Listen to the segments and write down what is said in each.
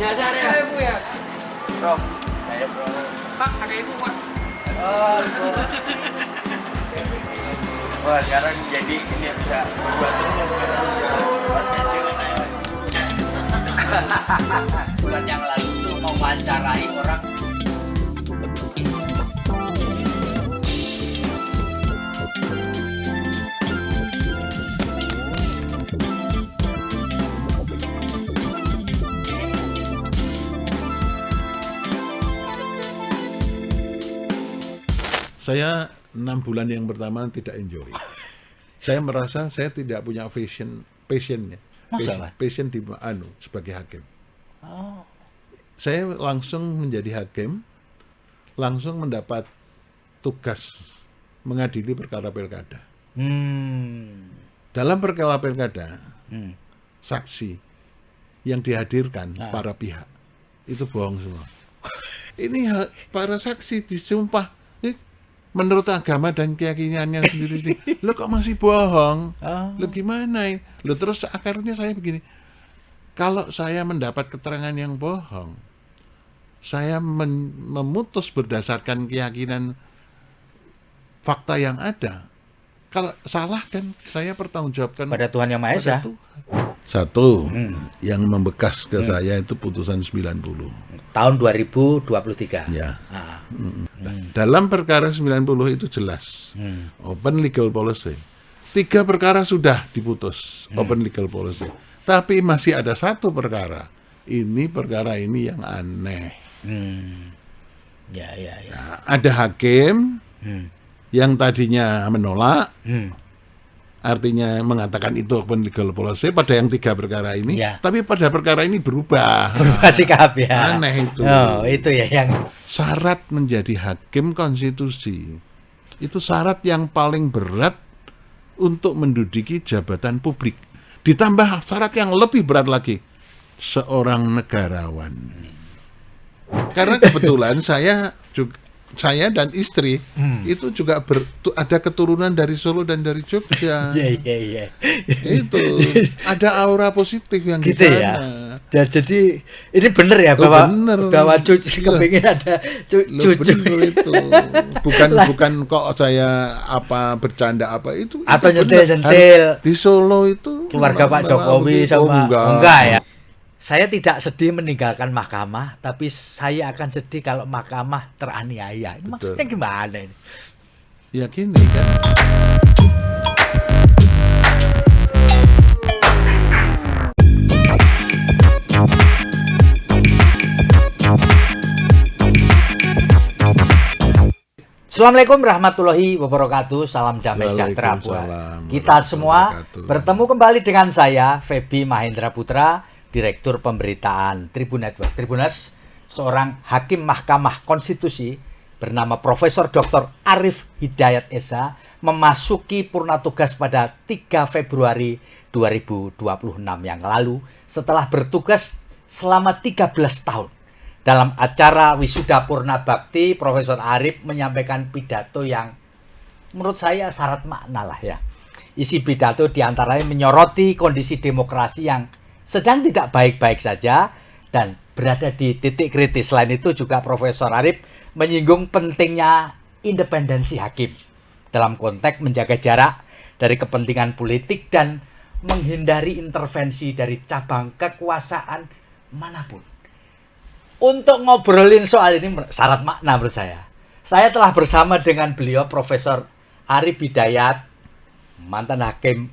Nyasar ya? Ibu ya? Bro, saya bro. Pak, kakak ibu Pak. Wah, sekarang jadi ini bisa buat terus Bulan yang lalu tuh mau wawancarai orang. Saya 6 bulan yang pertama tidak enjoy. Saya merasa saya tidak punya passionnya. Masa, Pak? Passion di sebagai hakim. Saya langsung menjadi hakim, langsung mendapat tugas mengadili perkara pilkada. Dalam perkara pilkada, saksi yang dihadirkan para pihak itu bohong semua. Ini para saksi disumpah menurut agama dan keyakinannya sendiri. Lo kok masih bohong? Lo gimana ini? Lo terus akarnya saya begini. Kalau saya mendapat keterangan yang bohong, saya memutus berdasarkan keyakinan fakta yang ada. Kalau salah kan saya pertanggungjawabkan Pada Tuhan Yang Maha Esa. Satu, yang membekas ke saya itu putusan 90. Tahun 2023. Ya. Dalam perkara 90 itu jelas. Open legal policy. 3 perkara sudah diputus. Open legal policy. Tapi masih ada 1 perkara. Ini perkara ini yang aneh. Ya. Nah, ada hakim yang tadinya menolak. Artinya mengatakan itu open legal policy pada yang 3 perkara ini, tapi pada perkara ini berubah sikap ya. Aneh itu. Oh, itu ya yang syarat menjadi hakim konstitusi itu syarat yang paling berat untuk menduduki jabatan publik. Ditambah syarat yang lebih berat lagi, seorang negarawan. Karena kebetulan saya dan istri itu juga ada keturunan dari Solo dan dari Jogja. Iya. Itu ada aura positif yang gitu di sana. Ya. Jadi ini benar ya bahwa cucu kepingin ada cucu. Bener itu. Bukan kok saya bercanda itu. Atau itu nyentil. Di Solo itu Keluarga Pak Jokowi sama enggak ya. Saya tidak sedih meninggalkan mahkamah, tapi saya akan sedih kalau mahkamah teraniaya. Ini maksudnya gimana ini? Ya gini kan. Assalamualaikum warahmatullahi wabarakatuh. Salam damai sejahtera buat kita semua. Bertemu kembali dengan saya, Feby Mahendra Putra, Direktur Pemberitaan Tribun Network. Tribunas, seorang hakim Mahkamah Konstitusi bernama Profesor Dr. Arif Hidayat Esa memasuki purna tugas pada 3 Februari 2026 yang lalu setelah bertugas selama 13 tahun. Dalam acara Wisuda Purna Bakti, Profesor Arif menyampaikan pidato yang menurut saya syarat makna lah ya. Isi pidato diantaranya menyoroti kondisi demokrasi yang sedang tidak baik-baik saja dan berada di titik kritis. Selain itu juga Profesor Arif menyinggung pentingnya independensi hakim dalam konteks menjaga jarak dari kepentingan politik dan menghindari intervensi dari cabang kekuasaan manapun. Untuk ngobrolin soal ini syarat makna menurut saya telah bersama dengan beliau Profesor Arif Hidayat, mantan hakim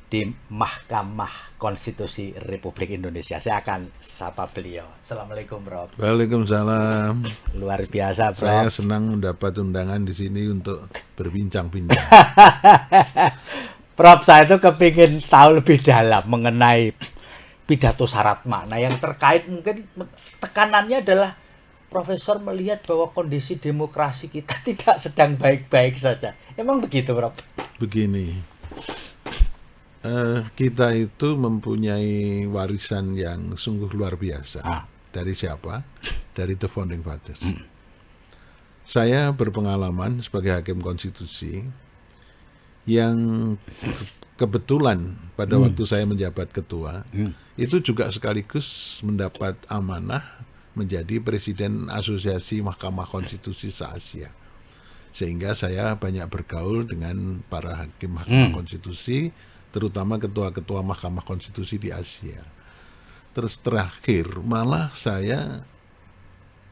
di Mahkamah Konstitusi Republik Indonesia. Saya akan sapa beliau. Assalamualaikum, Bro. Waalaikumsalam. Luar biasa, Bro. Saya senang mendapat undangan di sini untuk berbincang-bincang. Prof, saya itu kepingin tahu lebih dalam mengenai pidato syarat makna yang terkait mungkin tekanannya adalah Profesor melihat bahwa kondisi demokrasi kita tidak sedang baik-baik saja. Emang begitu, Prof? Begini. Kita itu mempunyai warisan yang sungguh luar biasa. Dari siapa? Dari The Founding Fathers. Saya berpengalaman sebagai hakim konstitusi yang kebetulan pada waktu saya menjabat ketua, itu juga sekaligus mendapat amanah menjadi Presiden Asosiasi Mahkamah Konstitusi se-Asia. Sehingga saya banyak bergaul dengan para hakim Mahkamah Konstitusi, terutama ketua-ketua Mahkamah Konstitusi di Asia. Terus terakhir, malah saya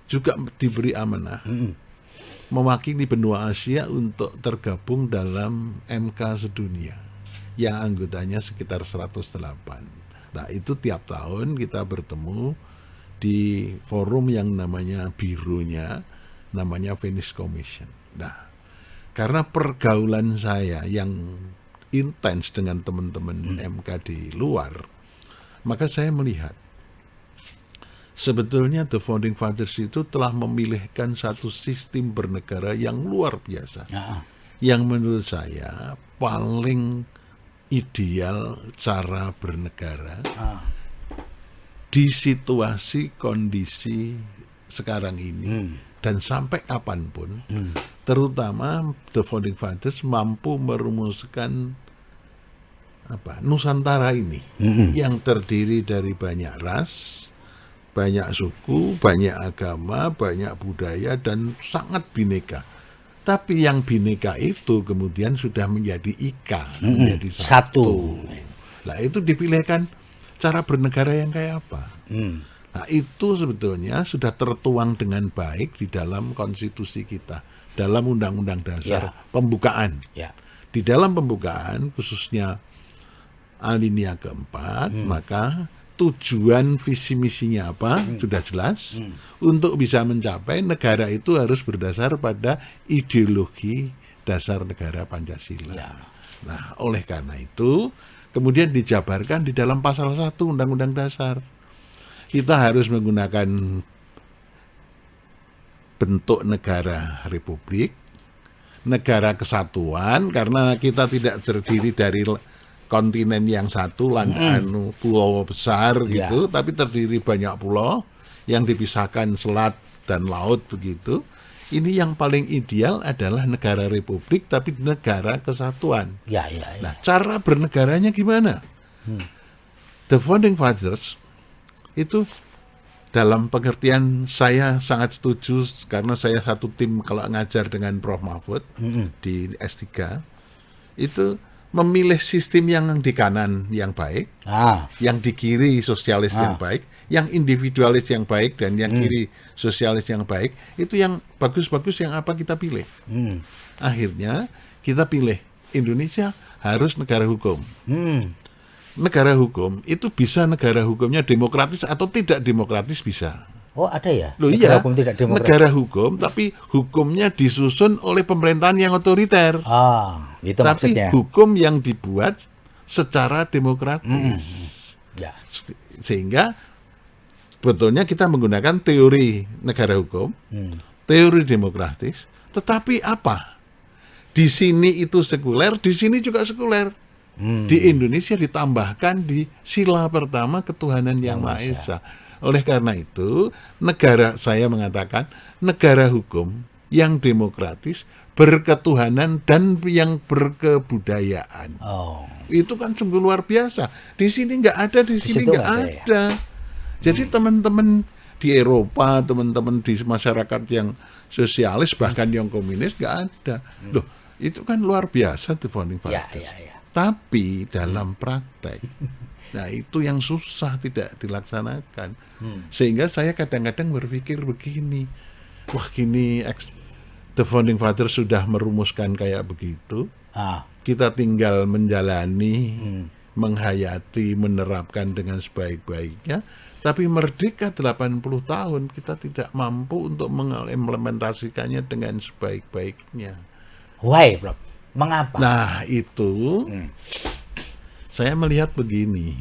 juga diberi amanah mewakili benua Asia untuk tergabung dalam MK sedunia yang anggotanya sekitar 108. Nah, itu tiap tahun kita bertemu di forum yang namanya bironya, namanya Venice Commission. Nah, karena pergaulan saya yang intens dengan teman-teman MK di luar, maka saya melihat sebetulnya The Founding Fathers itu telah memilihkan satu sistem bernegara yang luar biasa. Yang menurut saya paling ideal cara bernegara di situasi kondisi sekarang ini. Dan sampai kapanpun, terutama The Founding Fathers mampu merumuskan Nusantara ini yang terdiri dari banyak ras, banyak suku, banyak agama, banyak budaya, dan sangat bineka. Tapi yang bineka itu kemudian sudah menjadi menjadi satu. Nah, itu dipilihkan cara bernegara yang kayak apa. Nah, itu sebetulnya sudah tertuang dengan baik di dalam konstitusi kita, dalam undang-undang dasar pembukaan. Di dalam pembukaan, khususnya alinea keempat, maka tujuan visi misinya apa sudah jelas. Untuk bisa mencapai, negara itu harus berdasar pada ideologi dasar negara Pancasila. Nah, oleh karena itu kemudian dijabarkan di dalam pasal 1 Undang-Undang Dasar. Kita harus menggunakan bentuk negara republik, negara kesatuan, karena kita tidak terdiri dari kontinen yang satu, pulau besar gitu, tapi terdiri banyak pulau yang dipisahkan selat dan laut begitu. Ini yang paling ideal adalah negara republik, tapi negara kesatuan. Nah, cara bernegaranya gimana? The Founding Fathers itu dalam pengertian saya sangat setuju, karena saya satu tim kalau ngajar dengan Prof. Mahfud di S3, itu memilih sistem yang di kanan yang baik, yang di kiri sosialis yang baik, yang individualis yang baik, dan yang kiri sosialis yang baik. Itu yang bagus-bagus yang apa kita pilih. Akhirnya kita pilih Indonesia harus negara hukum. Negara hukum itu bisa negara hukumnya demokratis atau tidak demokratis bisa. Oh, ada ya? Loh, iya, hukum tidak demokratis. Negara hukum tapi hukumnya disusun oleh pemerintahan yang otoriter. Itu tapi maksudnya. Hukum yang dibuat secara demokratis. Sehingga sebetulnya kita menggunakan teori negara hukum, teori demokratis, tetapi apa? Di sini itu sekuler, di sini juga sekuler. Di Indonesia ditambahkan di sila pertama ketuhanan yang Maha Esa. Oleh karena itu, saya mengatakan negara hukum yang demokratis, berketuhanan, dan yang berkebudayaan. Itu kan sungguh luar biasa. Di sini nggak ada, di sini nggak ada. Jadi teman-teman di Eropa, teman-teman di masyarakat yang sosialis, bahkan yang komunis nggak ada. Loh, itu kan luar biasa The Founding Fathers. Tapi dalam praktek, nah itu yang susah tidak dilaksanakan. Sehingga saya kadang-kadang berpikir begini, wah gini The Founding Fathers sudah merumuskan kayak begitu, kita tinggal menjalani, menghayati, menerapkan dengan sebaik-baiknya. Tapi merdeka 80 tahun kita tidak mampu untuk mengimplementasikannya dengan sebaik-baiknya. Why, bro? Mengapa? Nah, itu saya melihat begini.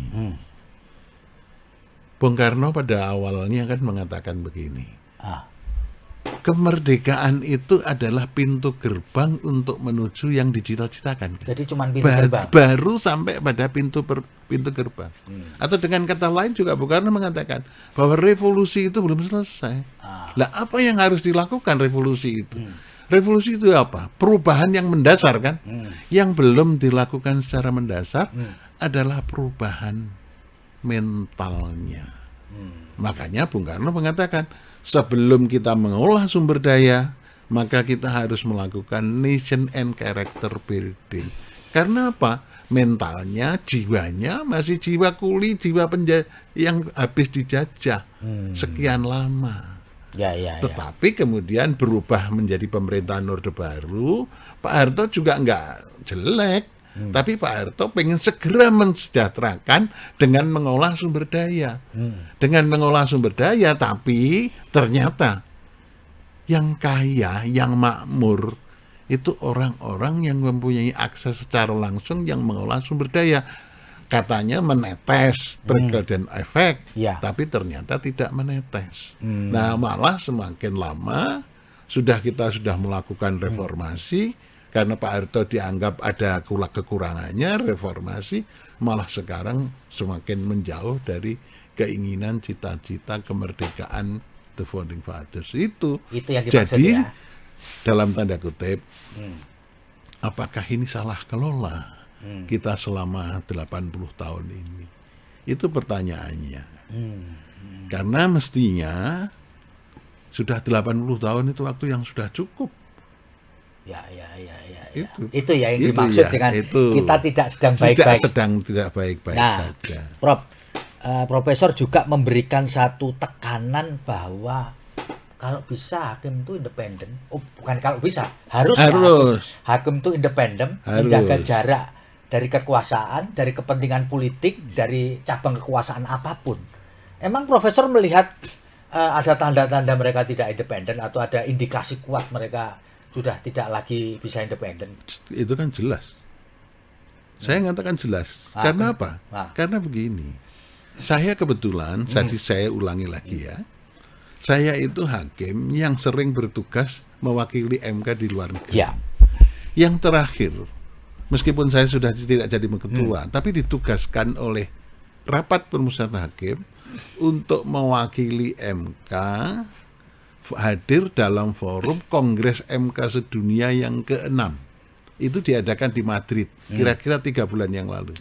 Bung Karno pada awalnya kan mengatakan begini. Kemerdekaan itu adalah pintu gerbang untuk menuju yang dicita-citakan. Jadi cuma pintu gerbang. Baru sampai pada pintu gerbang. Atau dengan kata lain juga Bung Karno mengatakan bahwa revolusi itu belum selesai. Lah, apa yang harus dilakukan revolusi itu? Revolusi itu apa? Perubahan yang mendasar kan? Yang belum dilakukan secara mendasar adalah perubahan mentalnya. Makanya Bung Karno mengatakan, sebelum kita mengolah sumber daya, maka kita harus melakukan nation and character building. Karena apa? Mentalnya, jiwanya masih jiwa kuli, jiwa yang habis dijajah sekian lama. Tetapi kemudian berubah menjadi pemerintahan Orde Baru. Pak Harto juga nggak jelek, tapi Pak Harto pengen segera mensejahterakan dengan mengolah sumber daya. Dengan mengolah sumber daya, tapi ternyata yang kaya, yang makmur, itu orang-orang yang mempunyai akses secara langsung yang mengolah sumber daya. Katanya menetes, trickle down effect, tapi ternyata tidak menetes. Nah, malah semakin lama kita sudah melakukan reformasi, karena Pak Harto dianggap ada kekurangannya, reformasi malah sekarang semakin menjauh dari keinginan cita-cita kemerdekaan the founding fathers itu yang dimaksud. Jadi dalam tanda kutip, apakah ini salah kelola kita selama 80 tahun ini? Itu pertanyaannya. Karena mestinya sudah 80 tahun itu waktu yang sudah cukup. Itu yang dimaksud dengan kita tidak sedang baik-baik. Tidak baik-baik saja. Profesor juga memberikan satu tekanan bahwa kalau bisa hakim itu independen. Bukan kalau bisa, harus. Hakim itu independen, menjaga jarak dari kekuasaan, dari kepentingan politik, dari cabang kekuasaan apapun. Emang Profesor melihat ada tanda-tanda mereka tidak independen atau ada indikasi kuat mereka sudah tidak lagi bisa independen? Itu kan jelas. Saya mengatakan jelas. Karena apa? Karena begini. Saya kebetulan, saya ulangi lagi ya. Saya itu hakim yang sering bertugas mewakili MK di luar negeri. Yang terakhir, meskipun saya sudah tidak jadi ketua, tapi ditugaskan oleh rapat permusyawaratan hakim untuk mewakili MK hadir dalam forum Kongres MK Sedunia yang ke-6. Itu diadakan di Madrid, kira-kira 3 bulan yang lalu.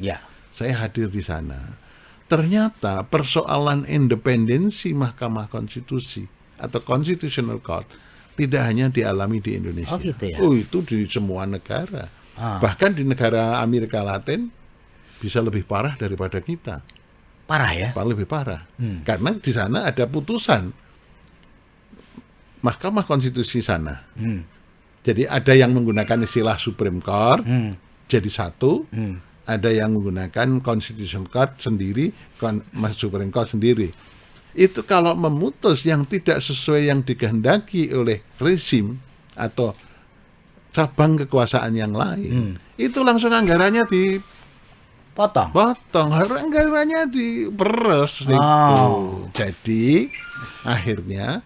Saya hadir di sana. Ternyata persoalan independensi Mahkamah Konstitusi atau Constitutional Court tidak hanya dialami di Indonesia. Itu di semua negara. Bahkan di negara Amerika Latin bisa lebih parah daripada kita. Parah ya? Lebih parah. Karena di sana ada putusan Mahkamah Konstitusi sana. Jadi ada yang menggunakan istilah Supreme Court, jadi satu. Ada yang menggunakan Constitutional Court sendiri, Supreme Court sendiri. Itu kalau memutus yang tidak sesuai yang dikehendaki oleh rezim atau cabang kekuasaan yang lain, itu langsung anggarannya dipotong, anggarannya diperes itu. Jadi akhirnya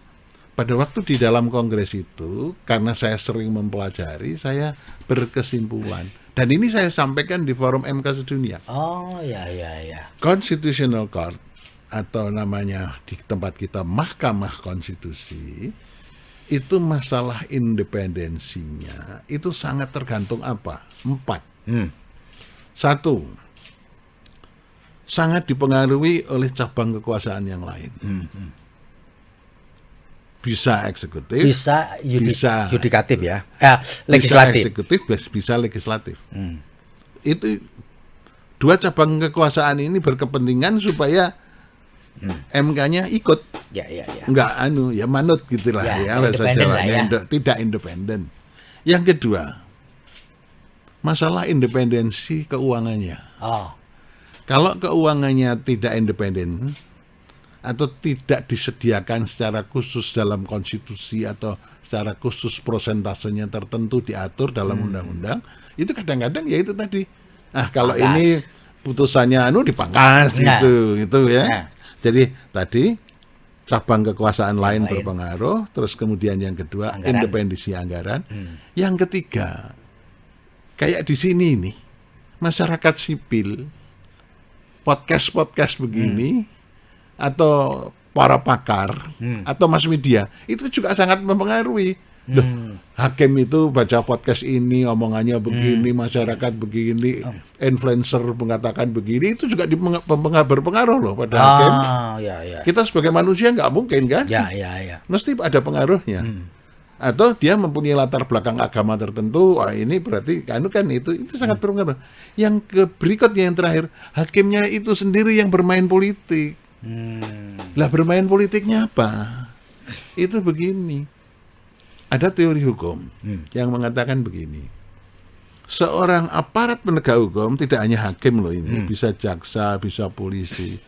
pada waktu di dalam kongres itu, karena saya sering mempelajari, saya berkesimpulan. Dan ini saya sampaikan di forum MK Sedunia. Constitutional Court atau namanya di tempat kita Mahkamah Konstitusi, itu masalah independensinya itu sangat tergantung apa? 4. 1, sangat dipengaruhi oleh cabang kekuasaan yang lain. Bisa eksekutif, bisa yudikatif ya, legislatif. Bisa eksekutif, bisa legislatif. Itu 2 cabang kekuasaan ini berkepentingan supaya MK-nya ikut, enggak manut gitulah bahasa Jawanya, tidak independen. Yang kedua, masalah independensi keuangannya. Kalau keuangannya tidak independen atau tidak disediakan secara khusus dalam konstitusi atau secara khusus prosentasenya tertentu diatur dalam undang-undang, itu kadang-kadang ya itu tadi. Kalau ini putusannya dipangkas gitu ya. Jadi tadi cabang kekuasaan lain berpengaruh, terus kemudian yang kedua independensi anggaran. Yang ketiga, kayak di sini nih, masyarakat sipil podcast begini atau para pakar atau mass media itu juga sangat mempengaruhi. hakim itu baca podcast ini, omongannya begini, masyarakat begini, influencer mengatakan begini, itu juga berpengaruh loh pada hakim. Ya. Kita sebagai manusia nggak mungkin kan? Ya. Mesti ada pengaruhnya. Atau dia mempunyai latar belakang agama tertentu, wah ini berarti kan itu sangat berpengaruh. Yang berikutnya yang terakhir, hakimnya itu sendiri yang bermain politik. Lah bermain politiknya apa? Itu begini. Ada teori hukum yang mengatakan begini. Seorang aparat penegak hukum, tidak hanya hakim loh ini, bisa jaksa, bisa polisi,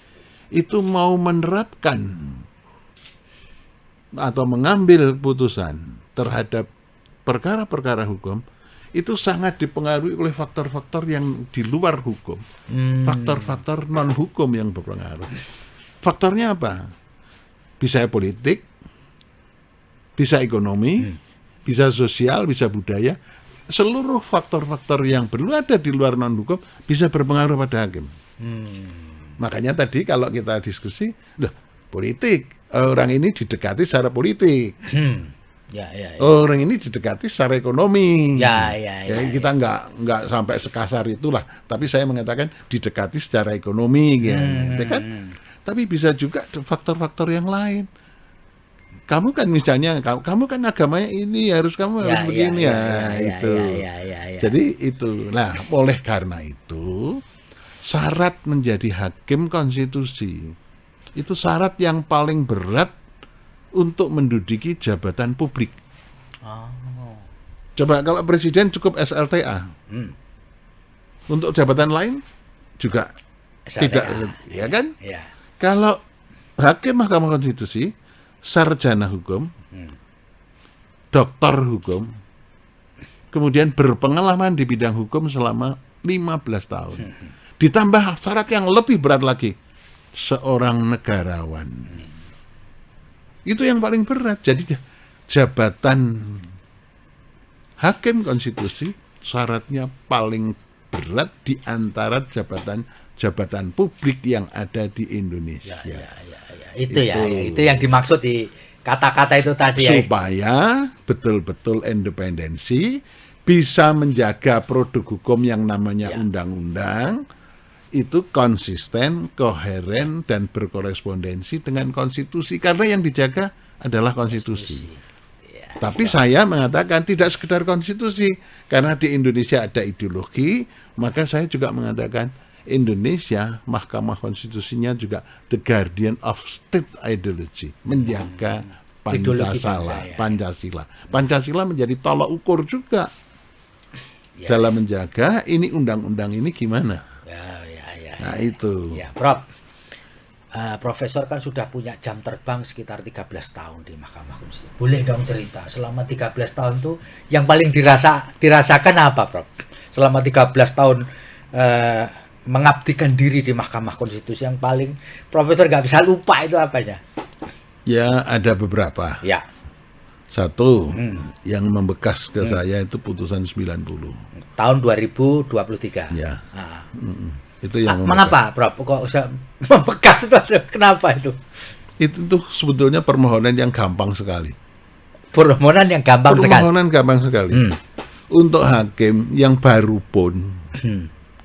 itu mau menerapkan atau mengambil putusan terhadap perkara-perkara hukum, itu sangat dipengaruhi oleh faktor-faktor yang di luar hukum. Faktor-faktor non-hukum yang berpengaruh. Faktornya apa? Bisa politik, bisa ekonomi, bisa sosial, bisa budaya. Seluruh faktor-faktor yang ada di luar non-hukum bisa berpengaruh pada hakim. Makanya tadi kalau kita diskusi, politik, orang ini didekati secara politik. Ya. Orang ini didekati secara ekonomi. Ya. Kita nggak sampai sekasar itulah. Tapi saya mengatakan didekati secara ekonomi, gitu kan. Tapi bisa juga faktor-faktor yang lain. Kamu kan misalnya, kamu kan agamanya ini, harus begini itu. Jadi itu. Nah, oleh karena itu, syarat menjadi hakim konstitusi itu syarat yang paling berat untuk menduduki jabatan publik. Coba kalau presiden cukup SLTA. Untuk jabatan lain juga SLTA. Tidak, ya kan? Ya. Kalau hakim Mahkamah Konstitusi, sarjana hukum, doktor hukum, kemudian berpengalaman di bidang hukum selama 15 tahun. Ditambah syarat yang lebih berat lagi, seorang negarawan. Itu yang paling berat. Jadi jabatan hakim konstitusi syaratnya paling berat di antara jabatan publik yang ada di Indonesia. Itu yang dimaksud di kata-kata itu tadi. Supaya betul-betul independensi, bisa menjaga produk hukum yang namanya undang-undang, itu konsisten, koheren, dan berkorespondensi dengan konstitusi. Karena yang dijaga adalah konstitusi. Tapi saya mengatakan tidak sekedar konstitusi. Karena di Indonesia ada ideologi, maka saya juga mengatakan Indonesia, Mahkamah Konstitusinya juga the guardian of state ideology. Menjaga Pancasila. Pancasila menjadi tolak ukur juga. Dalam menjaga ini undang-undang ini gimana. Nah itu. Ya, Prof. Profesor kan sudah punya jam terbang sekitar 13 tahun di Mahkamah Konstitusi. Boleh dong cerita, selama 13 tahun itu yang paling dirasakan apa, Prof? Selama 13 tahun mengabdikan diri di Mahkamah Konstitusi, yang paling Profesor nggak bisa lupa itu apanya? Ya, ada beberapa. Ya. Satu, yang membekas ke saya itu putusan 90. Tahun 2023. Ya. Itu yang mengapa, Prof? Kok usah membekas itu? Kenapa itu? Itu tuh sebetulnya permohonan yang gampang sekali. Permohonan gampang sekali. Untuk hakim yang baru pun,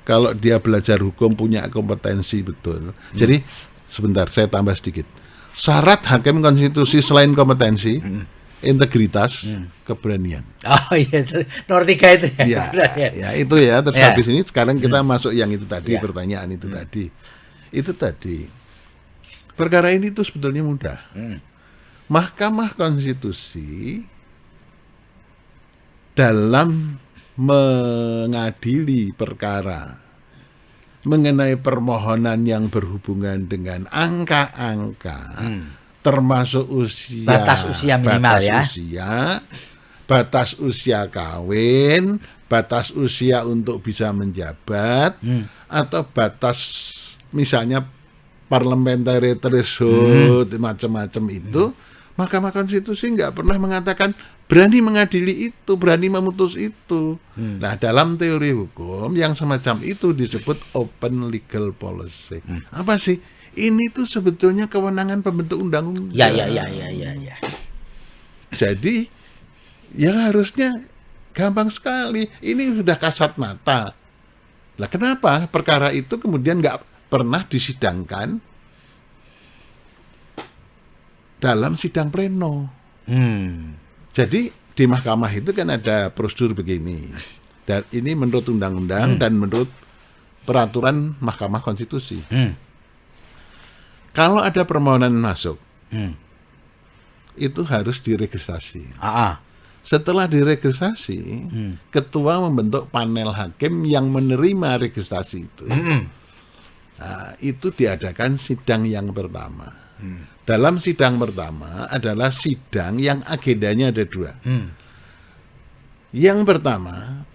kalau dia belajar hukum punya kompetensi betul. Jadi sebentar saya tambah sedikit. Syarat hakim konstitusi selain kompetensi, integritas, keberanian. Oh iya, nomor 3 itu ya. Ya itu ya. Terus habis ini sekarang kita masuk yang itu tadi, pertanyaan itu tadi. Itu tadi. Perkara ini tuh sebetulnya mudah. Mahkamah Konstitusi dalam mengadili perkara mengenai permohonan yang berhubungan dengan angka-angka, termasuk usia, batas usia minimal, batas usia kawin, batas usia untuk bisa menjabat, atau batas misalnya parliamentary threshold, macam-macam itu. Mahkamah Konstitusi nggak pernah mengatakan berani mengadili itu, berani memutus itu. Nah, dalam teori hukum yang semacam itu disebut open legal policy. Apa sih? Ini tuh sebetulnya kewenangan pembentuk undang-undang. Ya. Jadi Ya harusnya gampang sekali. Ini sudah kasat mata. Lah kenapa perkara itu kemudian nggak pernah disidangkan dalam sidang pleno? Jadi di mahkamah itu kan ada prosedur begini. Dan ini menurut undang-undang dan menurut peraturan Mahkamah Konstitusi. Kalau ada permohonan masuk, itu harus diregistrasi. Setelah diregistrasi, ketua membentuk panel hakim yang menerima registrasi itu. Nah, itu diadakan sidang yang pertama. Dalam sidang pertama adalah sidang yang agendanya ada 2. Yang pertama,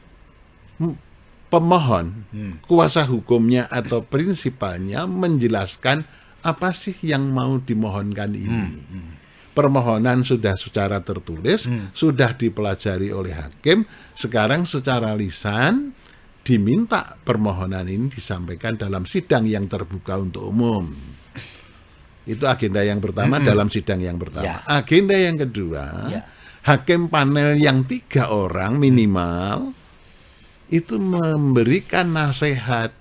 pemohon, kuasa hukumnya atau prinsipalnya menjelaskan apa sih yang mau dimohonkan ini. Permohonan sudah secara tertulis, sudah dipelajari oleh hakim, sekarang secara lisan diminta permohonan ini disampaikan dalam sidang yang terbuka untuk umum. Itu agenda yang pertama dalam sidang yang pertama. Agenda yang kedua, hakim panel yang 3 orang minimal itu memberikan nasihat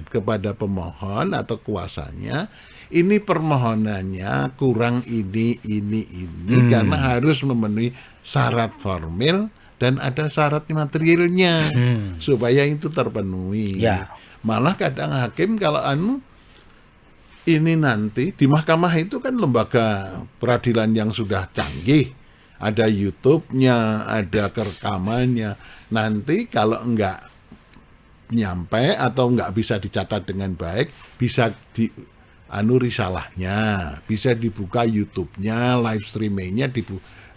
kepada pemohon atau kuasanya. Ini permohonannya kurang ini karena harus memenuhi syarat formil dan ada syarat materialnya supaya itu terpenuhi. Malah kadang hakim kalau ini nanti di mahkamah itu kan lembaga peradilan yang sudah canggih, ada YouTube-nya, ada rekamannya. Nanti kalau enggak nyampe atau enggak bisa dicatat dengan baik, bisa risalahnya, bisa dibuka YouTube-nya, live streaming-nya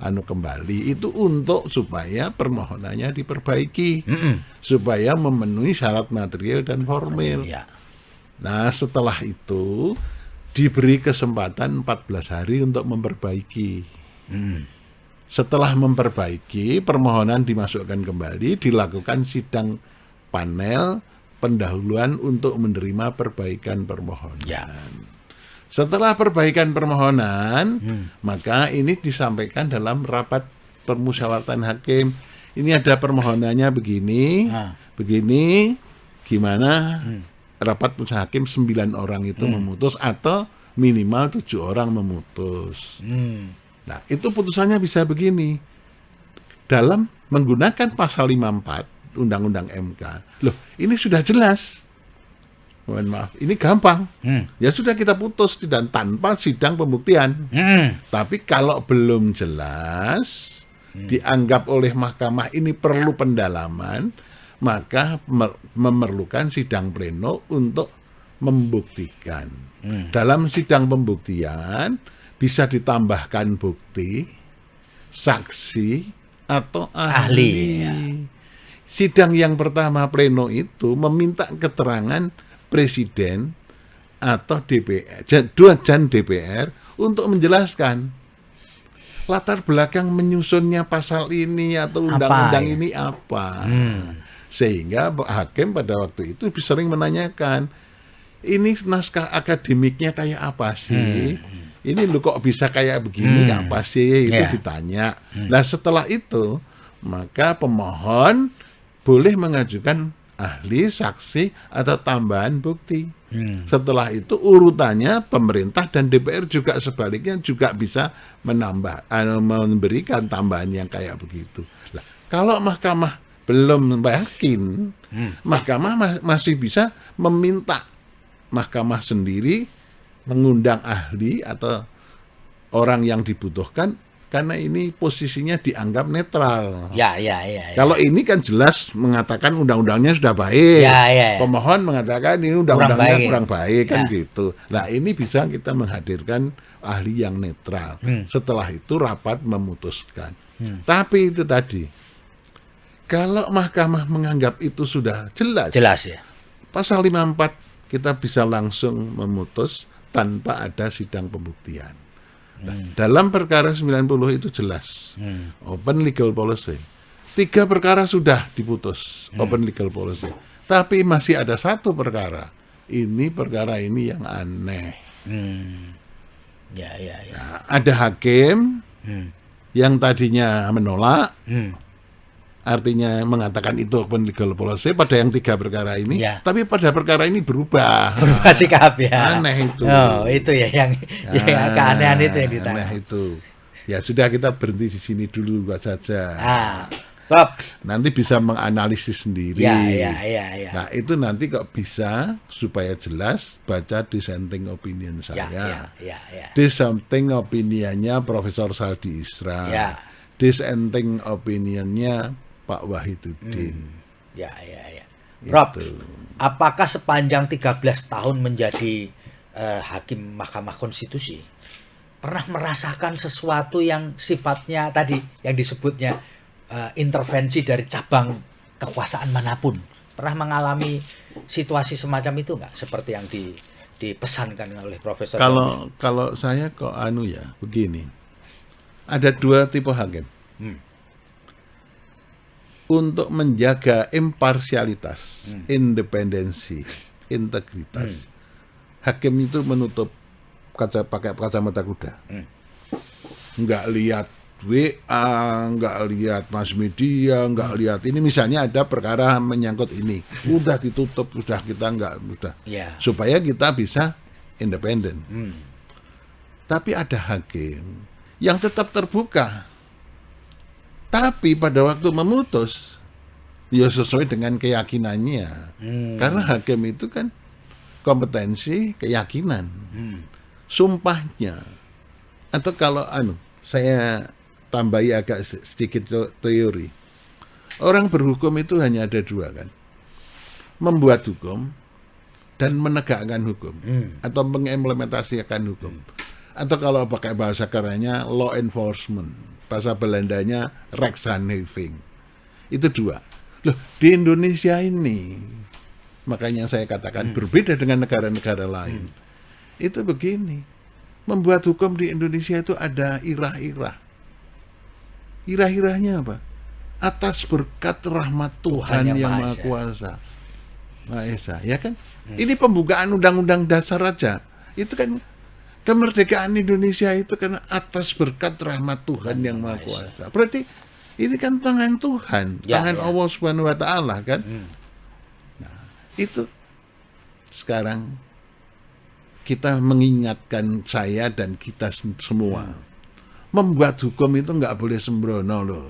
kembali. Itu untuk supaya permohonannya diperbaiki, supaya memenuhi syarat material dan formil. Nah, setelah itu diberi kesempatan 14 hari untuk memperbaiki. Setelah memperbaiki, permohonan dimasukkan kembali, dilakukan sidang panel pendahuluan untuk menerima perbaikan permohonan. Setelah perbaikan permohonan, maka ini disampaikan dalam rapat permusyawaratan hakim. Ini ada permohonannya begini, begini, gimana? Rapat permusyawaratan hakim 9 orang itu memutus atau minimal 7 orang memutus. Nah, itu putusannya bisa begini. Dalam menggunakan pasal 54 Undang-Undang MK. Loh, ini sudah jelas. Mohon maaf, ini gampang. Ya sudah kita putus dan tanpa sidang pembuktian. Tapi kalau belum jelas, dianggap oleh mahkamah ini perlu pendalaman, maka memerlukan sidang pleno untuk membuktikan. Dalam sidang pembuktian bisa ditambahkan bukti, saksi, atau ahli. Sidang yang pertama pleno itu meminta keterangan presiden atau DPR dan DPR untuk menjelaskan latar belakang menyusunnya pasal ini atau undang-undang ini apa. Sehingga hakim pada waktu itu sering menanyakan, ini naskah akademiknya kayak apa sih? Ini lu kok bisa kayak begini, apa sih? Itu ditanya. Nah, setelah itu maka pemohon boleh mengajukan ahli, saksi, atau tambahan bukti. Setelah itu urutannya pemerintah dan DPR juga sebaliknya juga bisa memberikan tambahan yang kayak begitu. Nah, kalau mahkamah belum yakin, mahkamah masih bisa meminta mahkamah sendiri mengundang ahli atau orang yang dibutuhkan. Karena ini posisinya dianggap netral. Ya. Kalau ini kan jelas mengatakan undang-undangnya sudah baik. Pemohon mengatakan ini undang-undangnya kurang baik kan gitu. Nah, ini bisa kita menghadirkan ahli yang netral. Setelah itu rapat memutuskan. Tapi itu tadi, kalau mahkamah menganggap itu sudah jelas ya. Pasal 54 kita bisa langsung memutus tanpa ada sidang pembuktian. Nah, dalam perkara 90 itu jelas open legal policy. 3 perkara sudah diputus open legal policy, tapi masih ada 1 perkara. Ini perkara ini yang aneh. Nah, ada hakim yang tadinya menolak, artinya mengatakan itu open legal policy pada yang 3 perkara ini, Ya. tapi pada perkara ini berubah. Berubah sikap ya. Aneh itu. Oh, itu ya yang keanehan itu yang Aneh ditanya. itu. Ya sudah, kita berhenti di sini dulu saja. Bob. Nanti bisa menganalisis sendiri. Ya. Nah, itu nanti kok bisa supaya jelas baca dissenting opinion saya. Ya. Dissenting opinionnya Profesor Saldi Isra. Ya. Dissenting opinionnya Pak Wahiduddin. Ya. Rob, Itu. apakah sepanjang 13 tahun menjadi hakim Mahkamah Konstitusi pernah merasakan sesuatu yang sifatnya tadi yang disebutnya intervensi dari cabang kekuasaan manapun? Pernah mengalami situasi semacam itu nggak? Seperti yang dipesankan oleh Profesor. Kalau saya kok begini. Ada 2 tipe hakim. Untuk menjaga imparsialitas, independensi, integritas, hakim itu menutup pakai kacamata kuda. Nggak lihat WA, nggak lihat mass media, nggak lihat ini, misalnya ada perkara menyangkut ini, udah ditutup, sudah kita nggak, udah, supaya kita bisa independen. Tapi ada hakim yang tetap terbuka, tapi pada waktu memutus ya sesuai dengan keyakinannya. Karena hakim itu kan kompetensi, keyakinan, sumpahnya. Atau kalau saya tambahi agak sedikit teori. Orang berhukum itu hanya ada 2 kan. Membuat hukum dan menegakkan hukum atau mengimplementasikan hukum. Atau kalau pakai bahasa kerennya law enforcement, bahasa Belandanya rechtshandhaving. Itu 2. Loh, di Indonesia ini, makanya saya katakan berbeda dengan negara-negara lain. Itu begini, membuat hukum di Indonesia itu ada irah-irah. Irah-irahnya apa? Atas berkat rahmat Tuhan yang Maha Kuasa, Maha Esa, ya kan? Ini pembukaan Undang-Undang Dasar aja. Itu kan kemerdekaan Indonesia itu kan atas berkat rahmat Tuhan yang Maha Kuasa. Berarti ini kan tangan Tuhan, tangan Allah Subhanahu wa taala kan. Nah, itu sekarang kita mengingatkan, saya dan kita semua, membuat hukum itu nggak boleh sembrono loh.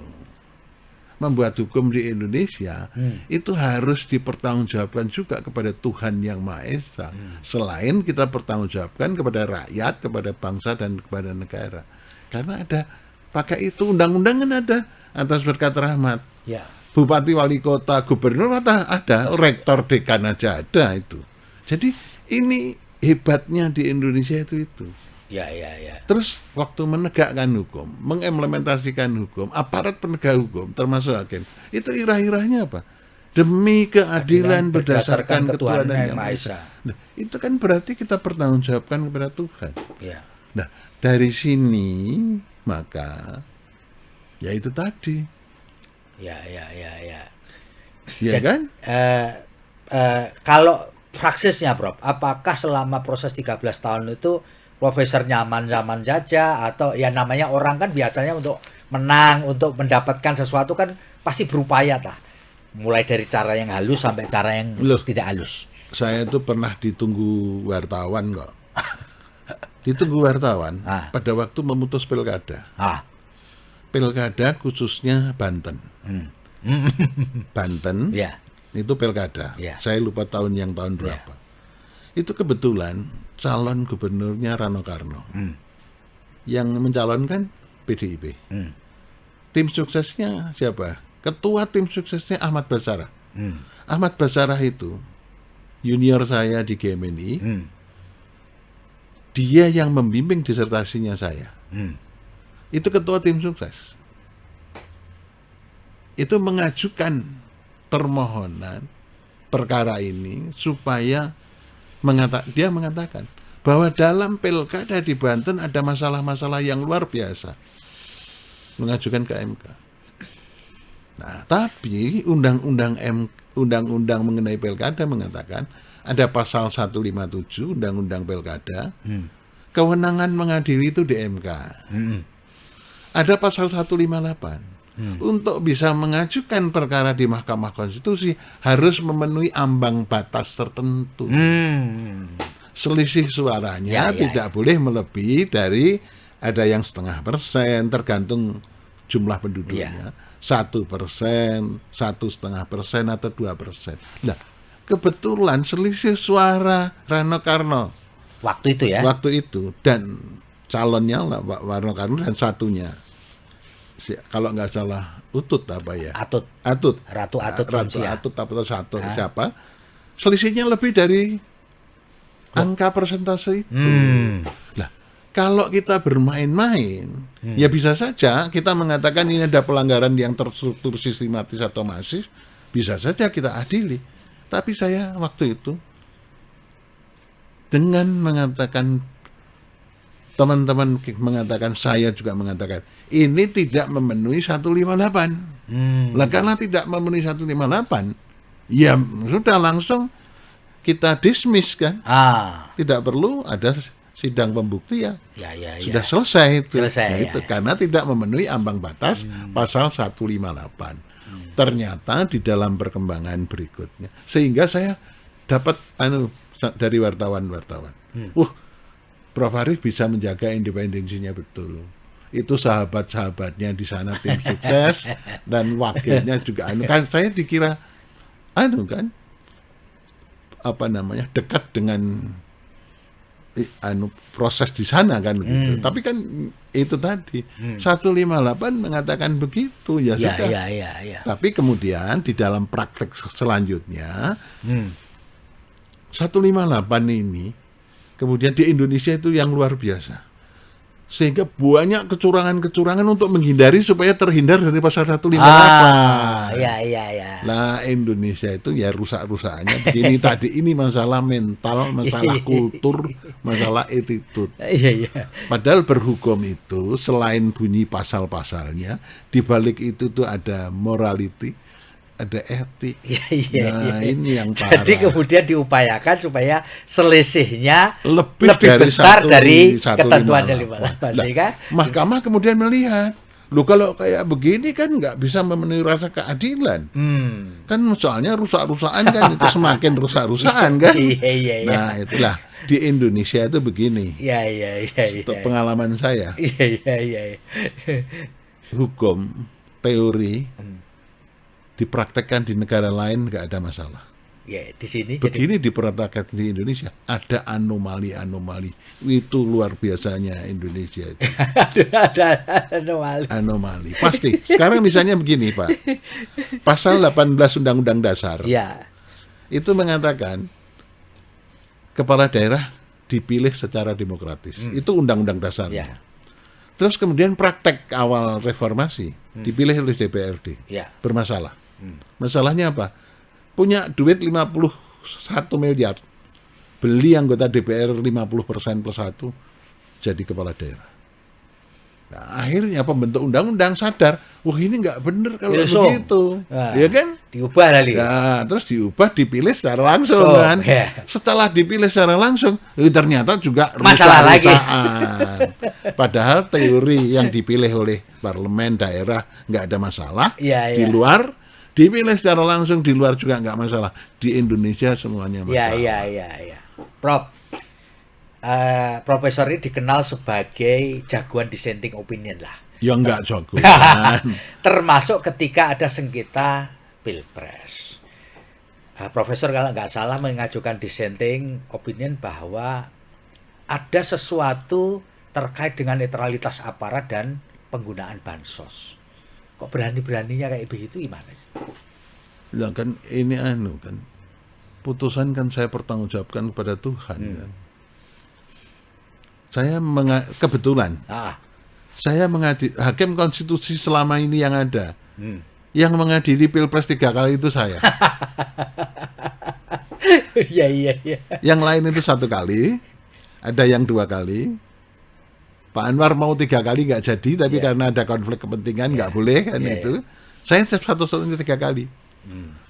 Membuat hukum di Indonesia itu harus dipertanggungjawabkan juga kepada Tuhan yang Maha Esa. Selain kita pertanggungjawabkan kepada rakyat, kepada bangsa, dan kepada negara. Karena ada, pakai itu undang-undang kan ada, atas berkat rahmat. Bupati, wali kota, gubernur ada, rektor, dekan aja ada itu. Jadi ini hebatnya di Indonesia itu. Terus waktu menegakkan hukum, mengimplementasikan hukum, aparat penegak hukum termasuk hakim, itu irah-irahnya apa? Demi keadilan berdasarkan ketuhanan yang Maha Esa. Nah, itu kan berarti kita pertanggungjawabkan kepada Tuhan. Nah, dari sini maka ya itu tadi. Ya kan? Kalau praksisnya, Prof, apakah selama proses 13 tahun itu Profesor nyaman-nyaman saja, atau ya namanya orang kan biasanya untuk menang, untuk mendapatkan sesuatu kan pasti berupaya lah. Mulai dari cara yang halus sampai cara yang tidak halus. Saya itu pernah ditunggu wartawan kok. Ditunggu wartawan pada waktu memutus pilkada. Pilkada khususnya Banten. Banten itu pilkada. Saya lupa tahun berapa. Itu kebetulan calon gubernurnya Rano Karno. Yang mencalonkan PDIP. Tim suksesnya siapa? Ketua tim suksesnya Ahmad Basarah. Ahmad Basarah itu junior saya di GMNI. Dia yang membimbing disertasinya saya. Itu ketua tim sukses. Itu mengajukan permohonan perkara ini supaya dia mengatakan bahwa dalam pilkada di Banten ada masalah-masalah yang luar biasa. Mengajukan ke MK. Nah, tapi undang-undang mengenai pilkada mengatakan ada pasal 157 Undang-Undang Pilkada, kewenangan mengadili itu di MK. ada pasal 158. Untuk bisa mengajukan perkara di Mahkamah Konstitusi harus memenuhi ambang batas tertentu. Selisih suaranya tidak boleh melebihi dari, ada yang 0,5%, tergantung jumlah penduduknya, 1%, 1,5% atau 2%. Nah, kebetulan selisih suara Rano Karno waktu itu dan calonnya lah Pak Rano Karno dan satunya, kalau nggak salah Ratu Atut atau siapa, selisihnya lebih dari angka persentase itu. Nah, kalau kita bermain-main, ya bisa saja kita mengatakan ini ada pelanggaran yang terstruktur, sistematis atau masif, bisa saja kita adili. Tapi saya waktu itu dengan mengatakan, teman-teman mengatakan, saya juga mengatakan, ini tidak memenuhi 158. Lah karena tidak memenuhi 158, ya sudah langsung kita dismiss kan. Tidak perlu ada sidang pembuktian. Sudah selesai itu. Itu karena tidak memenuhi ambang batas pasal 158. Ternyata di dalam perkembangan berikutnya, sehingga saya dapat dari wartawan. Prof Arief bisa menjaga independensinya betul. Itu sahabat-sahabatnya di sana tim sukses dan wakilnya juga kan saya dikira dekat dengan proses di sana kan begitu. Tapi kan itu tadi 158 mengatakan begitu, ya sudah. Tapi kemudian di dalam praktek selanjutnya 158 ini kemudian di Indonesia itu yang luar biasa. Sehingga banyak kecurangan-kecurangan untuk menghindari supaya terhindar dari pasal 158. Nah, Indonesia itu ya rusak-rusakannya begini tadi, ini masalah mental, masalah kultur, masalah attitude. Padahal berhukum itu selain bunyi pasal-pasalnya, di balik itu tuh ada morality, ada etik. Ini yang parah. Jadi kemudian diupayakan supaya selisihnya lebih besar dari ketentuan dari 158. Mahkamah kemudian melihat, kalau kayak begini kan nggak bisa memenuhi rasa keadilan. Kan soalnya rusak-rusakan kan itu semakin rusak-rusakan kan. Nah, itulah di Indonesia itu begini. Untuk pengalaman saya. Hukum, teori dipraktekkan di negara lain nggak ada masalah. Di sini begini dipraktekkan di Indonesia ada anomali itu luar biasanya Indonesia itu. ada anomali pasti. Sekarang misalnya begini Pak, pasal 18 Undang-Undang Dasar itu mengatakan kepala daerah dipilih secara demokratis. Itu Undang-Undang Dasarnya. Terus kemudian praktek awal reformasi dipilih oleh DPRD. Bermasalah. Masalahnya apa? Punya duit 51 miliar, beli anggota DPR 50% plus 1 jadi kepala daerah. Nah, akhirnya pembentuk undang-undang sadar, wah ini nggak bener kalau begitu, ya kan? Diubah kali. Nah, terus diubah, dipilih secara langsung kan. Setelah dipilih secara langsung, ternyata juga masalah lagi. Padahal teori yang dipilih oleh parlemen daerah nggak ada masalah. Di luar dipilih secara langsung, di luar juga nggak masalah. Di Indonesia semuanya masalah. Prof, Profesor ini dikenal sebagai jagoan dissenting opinion lah. Ya nggak jagoan. Termasuk ketika ada sengketa Pilpres. Profesor kalau nggak salah mengajukan dissenting opinion bahwa ada sesuatu terkait dengan netralitas aparat dan penggunaan bansos. Kok berani-beraninya kayak begitu gimana sih? Ya kan ini kan putusan kan saya pertanggungjawabkan kepada Tuhan kan. Saya kebetulan saya hakim konstitusi selama ini yang ada yang mengadili Pilpres 3 kali itu saya. Yang lain itu 1 kali, ada yang 2 kali. Pak Anwar mau 3 kali nggak jadi, tapi karena ada konflik kepentingan nggak boleh kan itu. Saya satu-satunya 3 kali.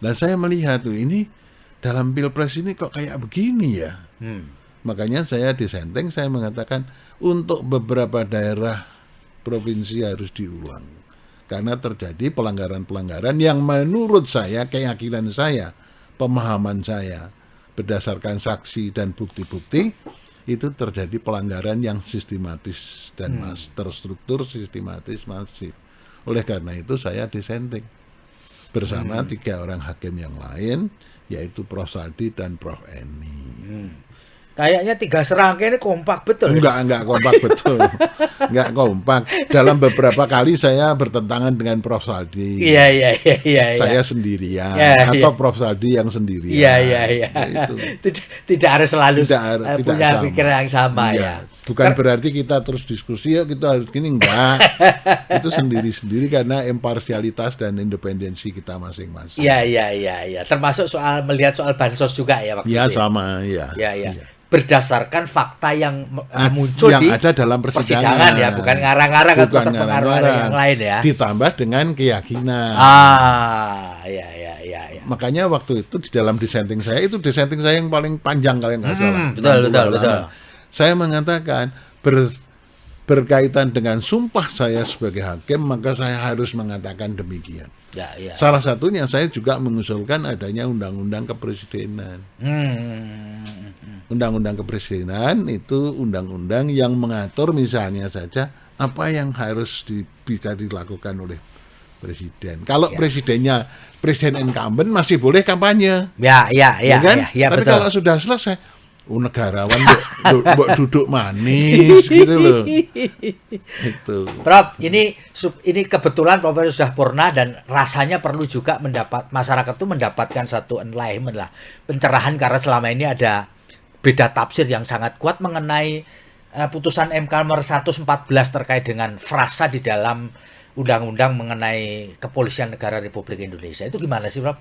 Dan saya melihat tuh ini dalam Pilpres ini kok kayak begini ya. Makanya saya dissenting, saya mengatakan untuk beberapa daerah provinsi harus diulang. Karena terjadi pelanggaran-pelanggaran yang menurut saya, keyakinan saya, pemahaman saya, berdasarkan saksi dan bukti-bukti, itu terjadi pelanggaran yang sistematis dan terstruktur, sistematis, masif. Oleh karena itu saya dissenting bersama 3 orang hakim yang lain, yaitu Prof. Saldi dan Prof. Eni. Kayaknya 3 serangkai ini kompak betul. Enggak kompak betul. Enggak kompak. Dalam beberapa kali saya bertentangan dengan Prof. Saldi. Iya. Saya sendirian iya. atau Prof. Saldi yang sendirian. Iya. Itu. Tidak harus selalu punya sama. pikiran yang sama ya. Bukan berarti kita terus diskusi ya kita harus gini, enggak. Itu sendiri-sendiri karena imparsialitas dan independensi kita masing-masing. Iya. Termasuk melihat soal bansos juga ya waktu Ya itu. sama ya. Iya. Berdasarkan fakta yang muncul yang di ada dalam persidangan ya, bukan ngarang-ngarang atau terpengaruh oleh yang lain ya. Ditambah dengan keyakinan. Iya. Makanya waktu itu di dalam dissenting saya yang paling panjang kalau nggak salah. Betul. Saya mengatakan berkaitan dengan sumpah saya sebagai hakim, maka saya harus mengatakan demikian. Ya. Salah satunya saya juga mengusulkan adanya undang-undang kepresidenan. Undang-undang kepresidenan itu undang-undang yang mengatur misalnya saja apa yang harus bisa dilakukan oleh presiden. Kalau presidennya presiden incumbent masih boleh kampanye. Ya, kan? Tapi betul. kalau sudah selesai, negarawan duduk manis gitu loh. Itu. Prof, ini kebetulan Prof sudah purna dan rasanya perlu juga masyarakat itu mendapatkan satu enlightenment lah, pencerahan, karena selama ini ada beda tafsir yang sangat kuat mengenai putusan MK nomor 114 terkait dengan frasa di dalam undang-undang mengenai Kepolisian Negara Republik Indonesia. Itu gimana sih, Prof?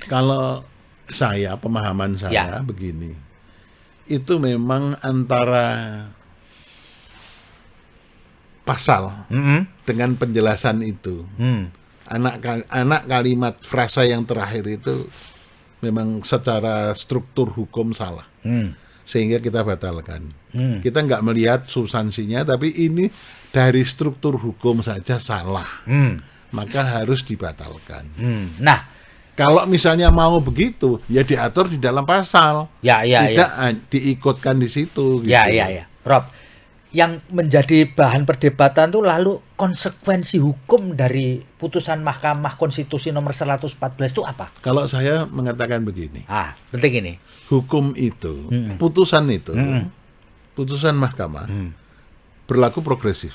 Kalau saya, pemahaman saya begini. Itu memang antara pasal dengan penjelasan itu. Anak kalimat frasa yang terakhir itu memang secara struktur hukum salah. Sehingga kita batalkan. Kita nggak melihat substansinya, tapi ini dari struktur hukum saja salah. Maka harus dibatalkan. Nah, kalau misalnya mau begitu, ya diatur di dalam pasal. Tidak diikutkan di situ. Gitu. Ya. Prof, yang menjadi bahan perdebatan itu lalu konsekuensi hukum dari putusan Mahkamah Konstitusi nomor 114 itu apa? Kalau saya mengatakan begini. Penting ini. Hukum itu, putusan itu, putusan mahkamah berlaku progresif.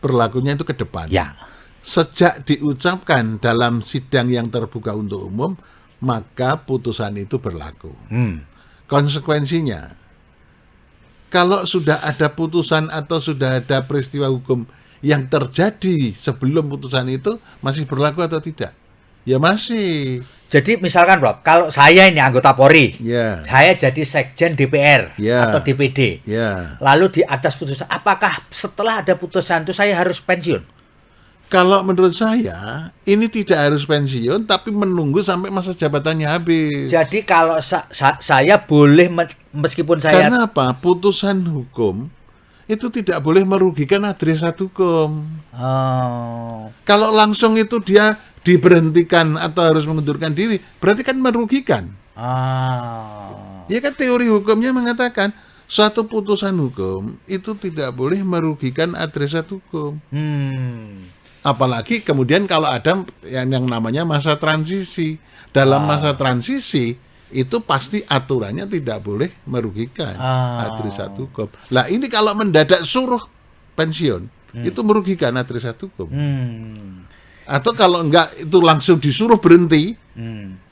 Berlakunya itu ke depan. Ya. Sejak diucapkan dalam sidang yang terbuka untuk umum, maka putusan itu berlaku. Konsekuensinya, kalau sudah ada putusan atau sudah ada peristiwa hukum yang terjadi sebelum putusan itu, masih berlaku atau tidak? Ya masih. Jadi misalkan Prof, kalau saya ini anggota Polri, saya jadi sekjen DPR atau DPD, lalu di atas putusan, apakah setelah ada putusan itu saya harus pensiun? Kalau menurut saya, ini tidak harus pensiun, tapi menunggu sampai masa jabatannya habis. Jadi kalau saya boleh, meskipun saya... Karena apa? Putusan hukum itu tidak boleh merugikan adresat hukum. Kalau langsung itu dia diberhentikan atau harus mengundurkan diri, berarti kan merugikan. Ya kan teori hukumnya mengatakan, suatu putusan hukum itu tidak boleh merugikan adresat hukum. Apalagi kemudian kalau ada yang namanya masa transisi. Dalam masa transisi itu pasti aturannya tidak boleh merugikan adresat hukum. Lah ini kalau mendadak suruh pensiun, itu merugikan adresat hukum. Atau kalau enggak itu langsung disuruh berhenti,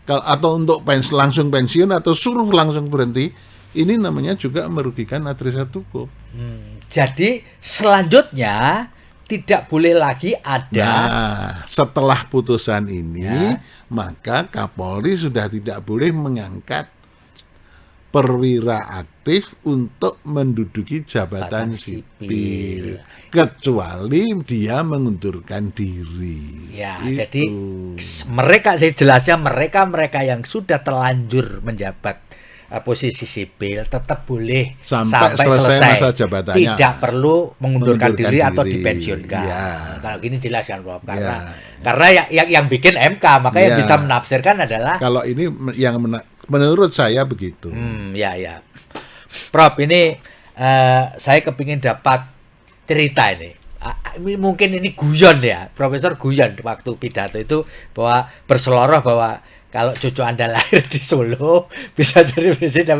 atau untuk langsung pensiun atau suruh langsung berhenti, ini namanya juga merugikan adresat hukum. Jadi selanjutnya tidak boleh lagi ada. Nah, setelah putusan ini, maka Kapolri sudah tidak boleh mengangkat perwira aktif untuk menduduki jabatan sipil, kecuali dia mengundurkan diri. Jadi mereka, saya jelasnya mereka yang sudah terlanjur menjabat posisi sipil tetap boleh sampai selesai masa jabatannya. Tidak perlu mengundurkan diri atau dipensiunkan. Ya. Kalau gini jelas kan Prof, karena yang bikin MK, makanya bisa menafsirkan adalah kalau ini yang menurut saya begitu. Ya. Prof, ini saya kepingin dapat cerita ini. Mungkin ini guyon ya, Profesor guyon waktu pidato itu bahwa berseloroh bahwa kalau cucu Anda lahir di Solo bisa jadi presiden.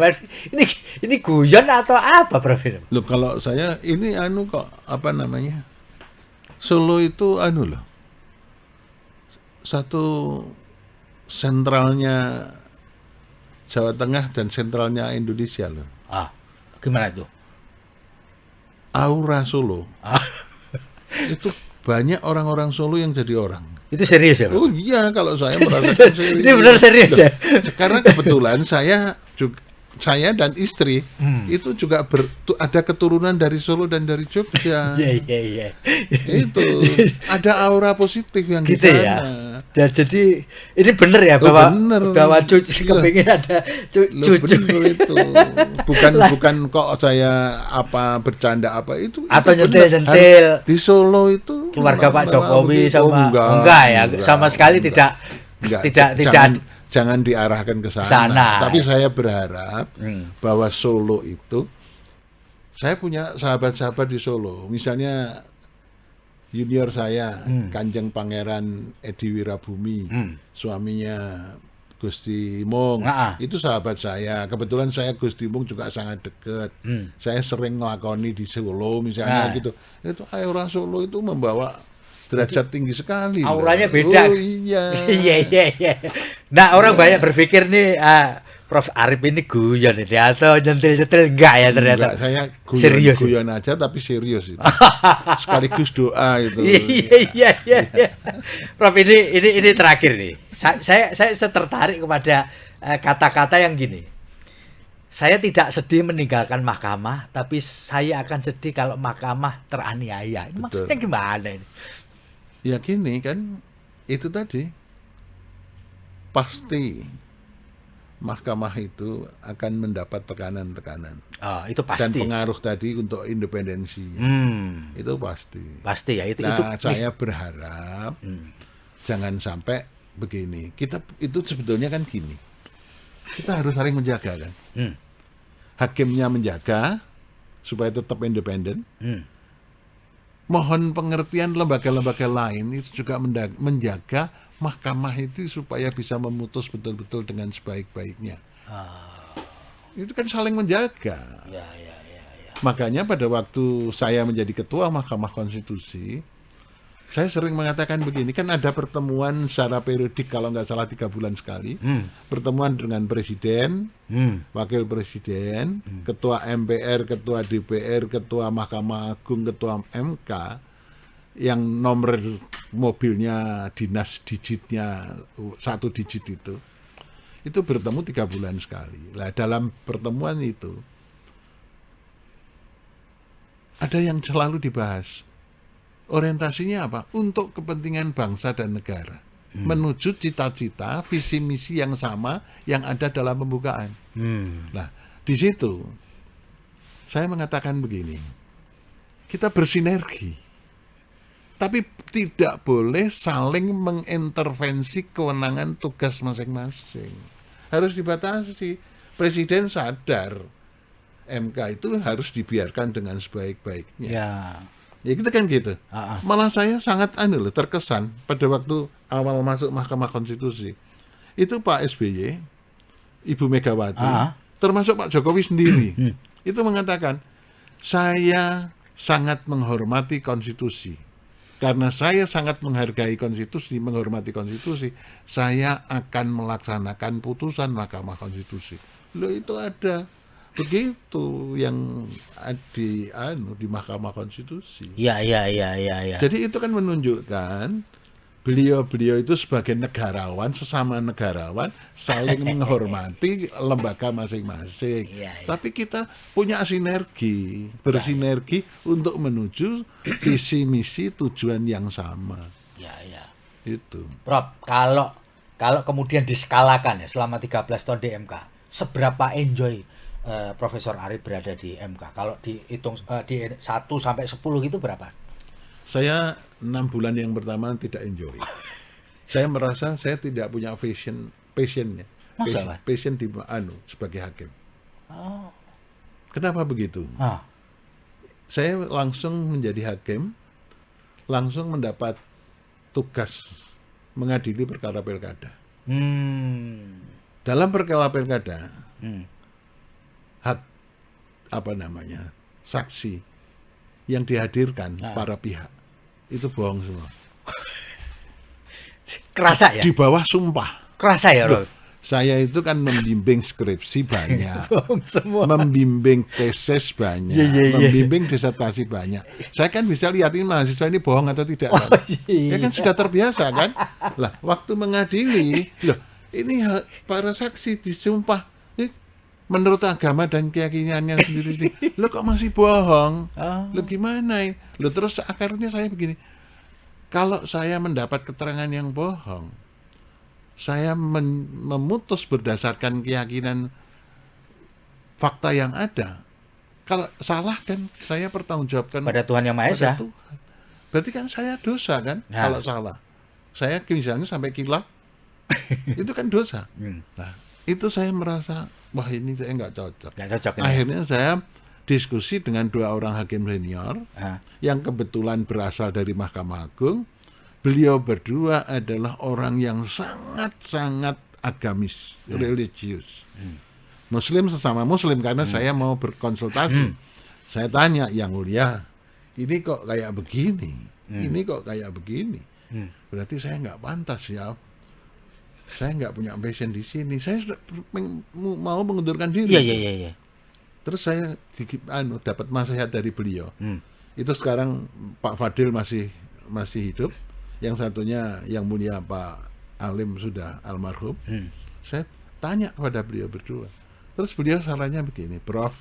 Ini guyon atau apa, Prof? Loh, kalau saya ini kok apa namanya? Solo itu loh. Satu sentralnya Jawa Tengah dan sentralnya Indonesia loh. Gimana itu? Aura Solo. Itu banyak orang-orang Solo yang jadi orang. Itu serius ya, Pak? Oh iya, kalau saya merasakan serius. Ini benar serius ya? Karena kebetulan saya dan istri itu juga ada keturunan dari Solo dan dari Jogja. Iya. Itu ada aura positif yang gitu di sana. Ya. Dan jadi ini benar ya bahwa cucu kepingin ada cucu itu. Bukan kok saya bercanda itu atau itu nyentil di Solo itu keluarga Pak Jokowi sama enggak ya, sama sekali tidak. Jangan diarahkan ke sana. Tapi saya berharap bahwa Solo itu, saya punya sahabat-sahabat di Solo. Misalnya junior saya, Kanjeng Pangeran Edi Wirabumi, suaminya Gusti Mung, itu sahabat saya. Kebetulan saya Gusti Mung juga sangat dekat. Saya sering ngelakoni di Solo misalnya gitu. Itu aura Solo itu membawa derajat tinggi sekali. Auranya beda. Oh iya. Iya. Nah, orang banyak berpikir nih Prof Arif ini guyon ini atau nyentil-nyentil enggak ya ternyata. Enggak, saya serius. Guyon aja tapi serius itu. Sekaligus doa itu. Iya. Prof ini terakhir nih. Saya tertarik kepada kata-kata yang gini. Saya tidak sedih meninggalkan mahkamah, tapi saya akan sedih kalau mahkamah teraniaya. Ini maksudnya gimana ini? Ya gini kan, itu tadi pasti mahkamah itu akan mendapat tekanan-tekanan. Itu pasti. Dan pengaruh tadi untuk independensinya. Itu pasti. Pasti ya itu. Saya berharap jangan sampai begini. Kita itu sebetulnya kan gini. Kita harus saling menjaga kan. Hakimnya menjaga supaya tetap independen. Mohon pengertian lembaga-lembaga lain itu juga menjaga mahkamah itu supaya bisa memutus betul-betul dengan sebaik-baiknya. Itu kan saling menjaga. Ya. Makanya pada waktu saya menjadi ketua Mahkamah Konstitusi, saya sering mengatakan begini, kan ada pertemuan secara periodik kalau nggak salah 3 bulan sekali, pertemuan dengan presiden, wakil presiden, ketua MPR, ketua DPR, ketua Mahkamah Agung, ketua MK, yang nomor mobilnya dinas digitnya 1 digit itu bertemu 3 bulan sekali. Nah, dalam pertemuan itu ada yang selalu dibahas. Orientasinya apa? Untuk kepentingan bangsa dan negara. Menuju cita-cita, visi misi yang sama yang ada dalam pembukaan. Nah, di situ saya mengatakan begini. Kita bersinergi. Tapi tidak boleh saling mengintervensi kewenangan tugas masing-masing. Harus dibatasi. Presiden sadar MK itu harus dibiarkan dengan sebaik-baiknya. Ya kita kan gitu. Malah saya sangat terkesan pada waktu awal masuk Mahkamah Konstitusi. Itu Pak SBY, Ibu Megawati, termasuk Pak Jokowi sendiri, itu mengatakan, saya sangat menghormati konstitusi. Karena saya sangat menghargai konstitusi, menghormati konstitusi, saya akan melaksanakan putusan Mahkamah Konstitusi. Loh, itu ada begitu yang di Mahkamah Konstitusi. Iya. Jadi itu kan menunjukkan beliau itu sebagai negarawan, sesama negarawan, saling menghormati lembaga masing-masing. Tapi kita punya bersinergi untuk menuju visi misi tujuan yang sama. Itu. Prof, kalau kemudian diskalakan ya selama 13 tahun di MK, seberapa enjoy Profesor Arif berada di MK? Kalau dihitung di 1 sampai 10 itu berapa? Saya 6 bulan yang pertama tidak enjoy. Saya merasa saya tidak punya passionnya. Masa, Pak? Passion di sebagai hakim. Kenapa begitu? Saya langsung menjadi hakim, langsung mendapat tugas mengadili perkara pilkada. Dalam perkara pilkada, saksi yang dihadirkan para pihak itu bohong semua. Kerasa ya? Di bawah sumpah. Kerasa ya, Rob? Saya itu kan membimbing skripsi banyak, Bohong semua. membimbing tesis banyak, membimbing disertasi banyak. Saya kan bisa lihat ini mahasiswa ini bohong atau tidak. Kan? Ya kan sudah terbiasa kan. Lah waktu mengadili, loh ini para saksi disumpah menurut agama dan keyakinannya sendiri. Lo kok masih bohong? Lo gimana ini? Lo terus akhirnya saya begini. Kalau saya mendapat keterangan yang bohong, saya memutus berdasarkan keyakinan fakta yang ada. Kalau salah kan saya pertanggungjawabkan pada Tuhan Yang Maha Esa. Berarti kan saya dosa kan kalau salah. Saya misalnya sampai kilaf itu kan dosa. Nah, itu saya merasa wah ini saya nggak cocok. Akhirnya saya diskusi dengan 2 orang hakim senior yang kebetulan berasal dari Mahkamah Agung. Beliau berdua adalah orang yang sangat-sangat agamis, religius. Muslim sesama Muslim karena saya mau berkonsultasi. Saya tanya, yang mulia, ini kok kayak begini, ini kok kayak begini. Berarti saya nggak pantas ya. Saya nggak punya passion di sini. Saya mau mengundurkan diri. Iya. Terus saya dapat nasihat dari beliau. Itu sekarang Pak Fadil masih hidup. Yang satunya yang mulia Pak Alim sudah almarhum. Saya tanya kepada beliau berdua. Terus beliau sarannya begini, Prof.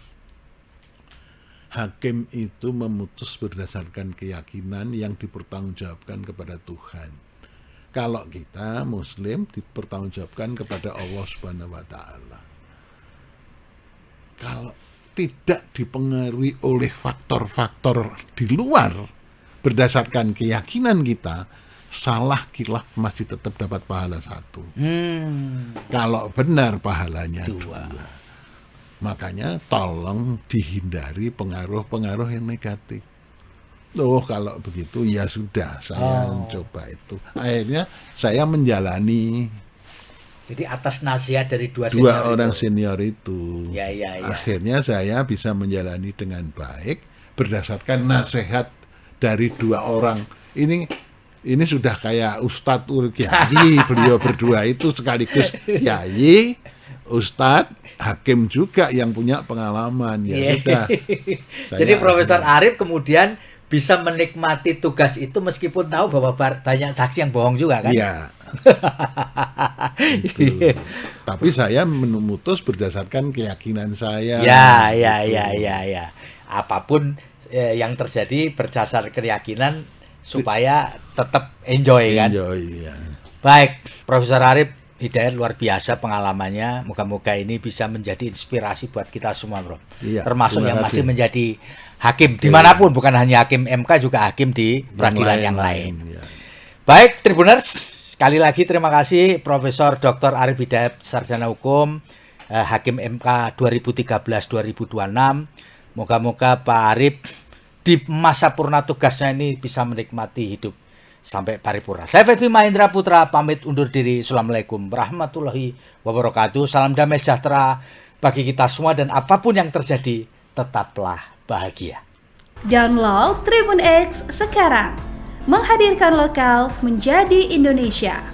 Hakim itu memutus berdasarkan keyakinan yang dipertanggungjawabkan kepada Tuhan. Kalau kita Muslim dipertanggungjawabkan kepada Allah Subhanahu wa Ta'ala. Kalau tidak dipengaruhi oleh faktor-faktor di luar berdasarkan keyakinan kita, salah kilaf masih tetap dapat pahala 1. Kalau benar pahalanya 2. Makanya tolong dihindari pengaruh-pengaruh yang negatif. Kalau begitu ya sudah, saya mencoba itu. Akhirnya saya menjalani. Jadi atas nasihat dari 2 orang senior itu. Ya. Akhirnya saya bisa menjalani dengan baik berdasarkan nasihat dari 2 orang. Ini sudah kayak Ustadz Kiai, beliau berdua itu sekaligus Kiai, Ustadz, hakim juga yang punya pengalaman. Ya sudah. Jadi Profesor Arif kemudian bisa menikmati tugas itu meskipun tahu bahwa banyak saksi yang bohong juga kan? Iya. Tapi saya memutus berdasarkan keyakinan saya. Ya. Apapun yang terjadi berdasar keyakinan supaya tetap enjoy kan. Ya. Baik, Profesor Arif Hidayat luar biasa pengalamannya. Moga-moga ini bisa menjadi inspirasi buat kita semua, Bro. Iya, termasuk yang masih menjadi hakim dimanapun, bukan hanya hakim MK, juga hakim di peradilan yang lain. Ya. Baik, Tribuners, sekali lagi terima kasih Profesor Dr. Arif Hidayat, Sarjana Hukum, Hakim MK 2013-2026. Moga-moga Pak Arif di masa purna tugasnya ini bisa menikmati hidup sampai paripurna. Saya Feby Mahendra Putra pamit undur diri. Assalamualaikum warahmatullahi wabarakatuh. Salam damai sejahtera bagi kita semua dan apapun yang terjadi tetaplah bahagia. Download Tribun X sekarang. Menghadirkan lokal menjadi Indonesia.